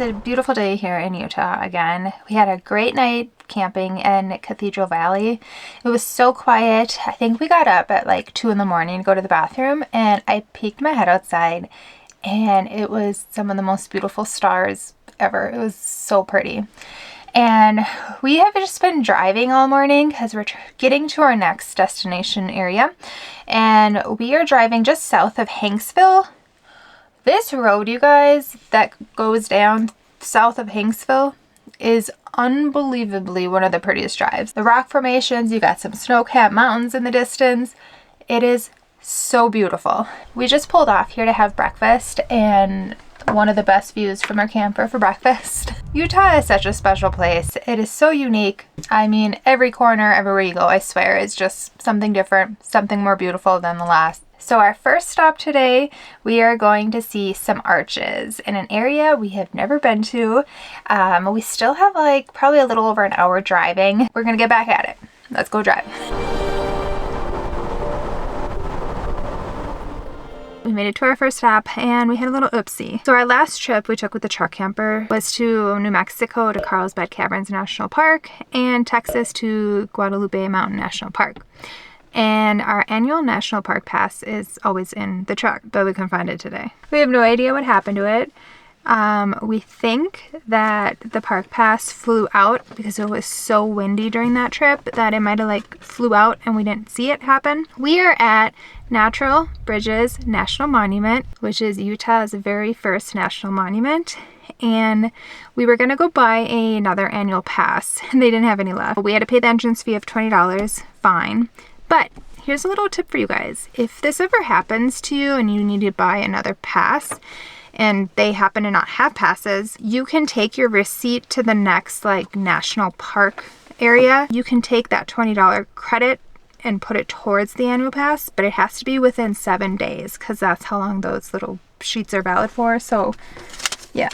It's a beautiful day here in Utah again. We had a great night camping in Cathedral Valley. It was so quiet. I think we got up at like 2 in the morning to go to the bathroom, and I peeked my head outside and it was some of the most beautiful stars ever. It was so pretty. And we have just been driving all morning because we're getting to our next destination area, and we are driving just south of Hanksville. This road, you guys, that goes down south of Hanksville is unbelievably one of the prettiest drives. The rock formations, you got some snow-capped mountains in the distance. It is so beautiful. We just pulled off here to have breakfast, and one of the best views from our camper for breakfast. Utah is such a special place. It is so unique. I mean, every corner, everywhere you go, I swear, is just something different, something more beautiful than the last. So our first stop today, we are going to see some arches in an area we have never been to. We still have like probably a little over an hour driving. We're gonna get back at it. Let's go drive. We made it to our first stop and we had a little oopsie. So our last trip we took with the truck camper was to New Mexico to Carlsbad Caverns National Park and Texas to Guadalupe Mountain National Park. And our annual national park pass is always in the truck, but we couldn't find it today. We have no idea what happened to it. We think that the park pass flew out because it was so windy during that trip that it might have like flew out and we didn't see it happen. We are at Natural Bridges National Monument, which is Utah's very first national monument. And we were going to go buy another annual pass and they didn't have any left. We had to pay the entrance fee of $20, fine. But here's a little tip for you guys. If this ever happens to you and you need to buy another pass and they happen to not have passes, you can take your receipt to the next like national park area. You can take that $20 credit and put it towards the annual pass, but it has to be within 7 days because that's how long those little sheets are valid for. So yeah,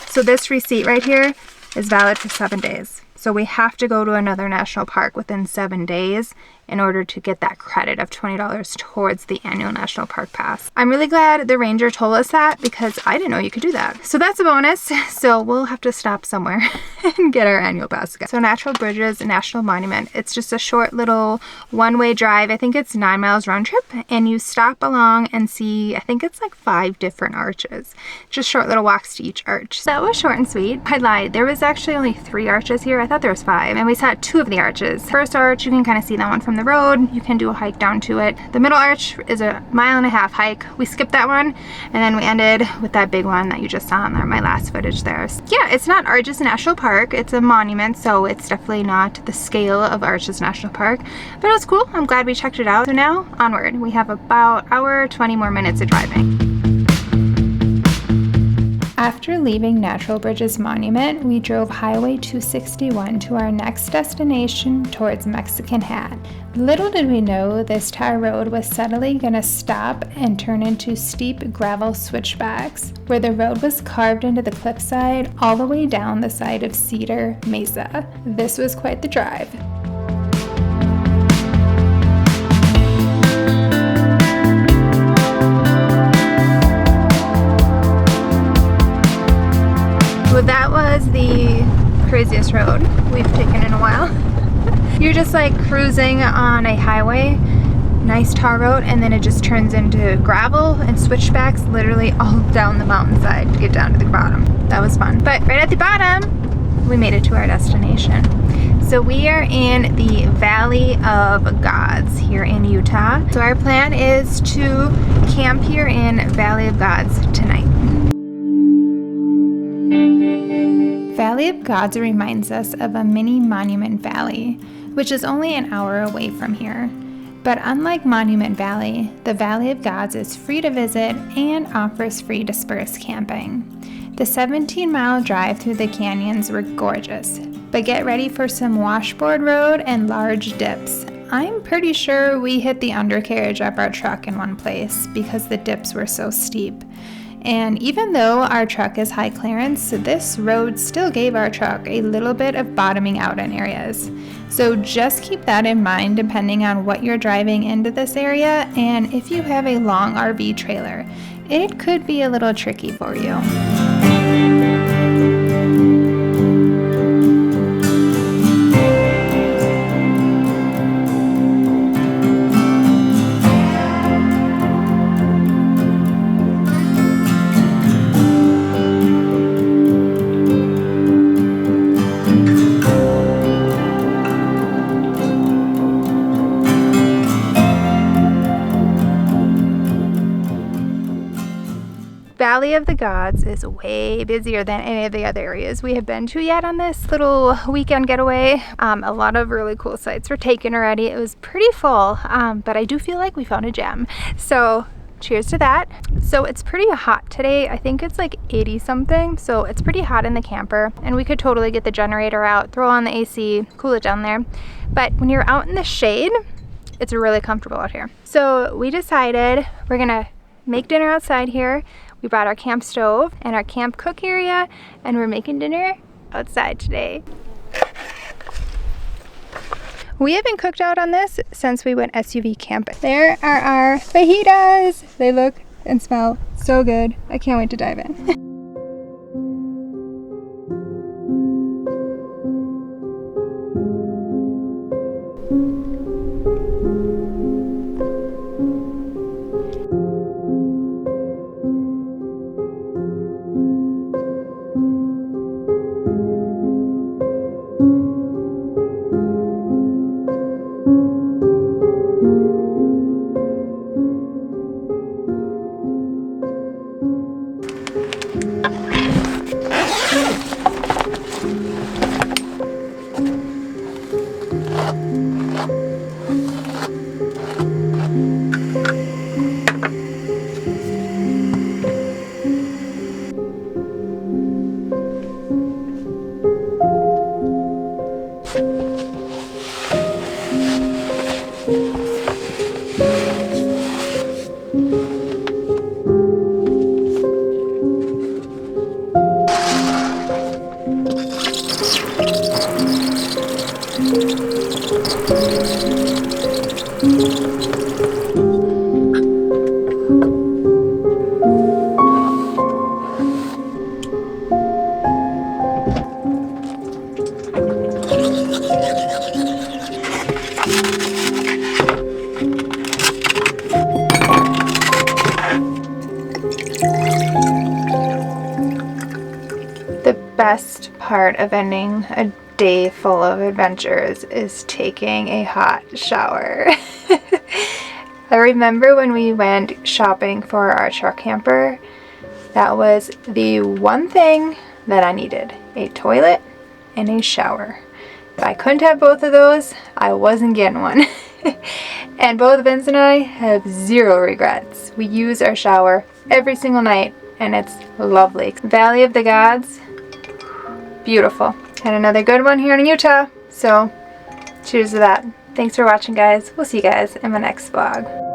so this receipt right here is valid for 7 days. So we have to go to another national park within 7 days in order to get that credit of $20 towards the annual national park pass. I'm really glad the ranger told us that because I didn't know you could do that. So that's a bonus. So we'll have to stop somewhere and get our annual pass again. So Natural Bridges National Monument. It's just a short little one-way drive. I think it's 9 miles round trip, and you stop along and see, I think it's like 5 different arches. Just short little walks to each arch. So that was short and sweet. I lied. There was actually only 3 arches here. I thought there was 5, and we saw 2 of the arches. First arch, you can kind of see that one from the road. You can do a hike down to it. The middle arch is a 1.5 mile hike. We skipped that one, and then we ended with that big one that you just saw in there, my last footage there. So yeah, it's not Arches National Park. It's a monument, so it's definitely not the scale of Arches National Park, but it was cool. I'm glad we checked it out. So now onward. We have about hour 20 more minutes of driving. After leaving Natural Bridges Monument, we drove Highway 261 to our next destination towards Mexican Hat. Little did we know this tar road was suddenly going to stop and turn into steep gravel switchbacks, where the road was carved into the cliffside all the way down the side of Cedar Mesa. This was quite the drive. So that was the craziest road we've taken in a while. You're just like cruising on a highway, nice tar road, and then it just turns into gravel and switchbacks literally all down the mountainside to get down to the bottom. That was fun. But right at the bottom, we made it to our destination. So we are in the Valley of Gods here in Utah. So our plan is to camp here in Valley of Gods tonight. Valley of Gods reminds us of a mini Monument Valley, which is only an hour away from here. But unlike Monument Valley, the Valley of Gods is free to visit and offers free dispersed camping. The 17-mile drive through the canyons were gorgeous, but get ready for some washboard road and large dips. I'm pretty sure we hit the undercarriage of our truck in one place because the dips were so steep. And even though our truck is high clearance, this road still gave our truck a little bit of bottoming out in areas. So just keep that in mind depending on what you're driving into this area, and if you have a long RV trailer, it could be a little tricky for you. Valley of the Gods is way busier than any of the other areas we have been to yet on this little weekend getaway. A lot of really cool sites were taken already. It was pretty full, but I do feel like we found a gem. So cheers to that. So it's pretty hot today. I think it's like 80 something. So it's pretty hot in the camper, and we could totally get the generator out, throw on the AC, cool it down there. But when you're out in the shade, it's really comfortable out here. So we decided we're gonna make dinner outside here. We brought our camp stove and our camp cook area, and we're making dinner outside today. We haven't cooked out on this since we went SUV camping. There are our fajitas. They look and smell so good. I can't wait to dive in. Best part of ending a day full of adventures is taking a hot shower. I remember when we went shopping for our truck camper, that was the one thing that I needed: a toilet and a shower. If I couldn't have both of those, I wasn't getting one. And both Vince and I have zero regrets. We use our shower every single night, and it's lovely. Valley of the Gods, beautiful. And another good one here in Utah. So cheers to that. Thanks for watching, guys. We'll see you guys in my next vlog.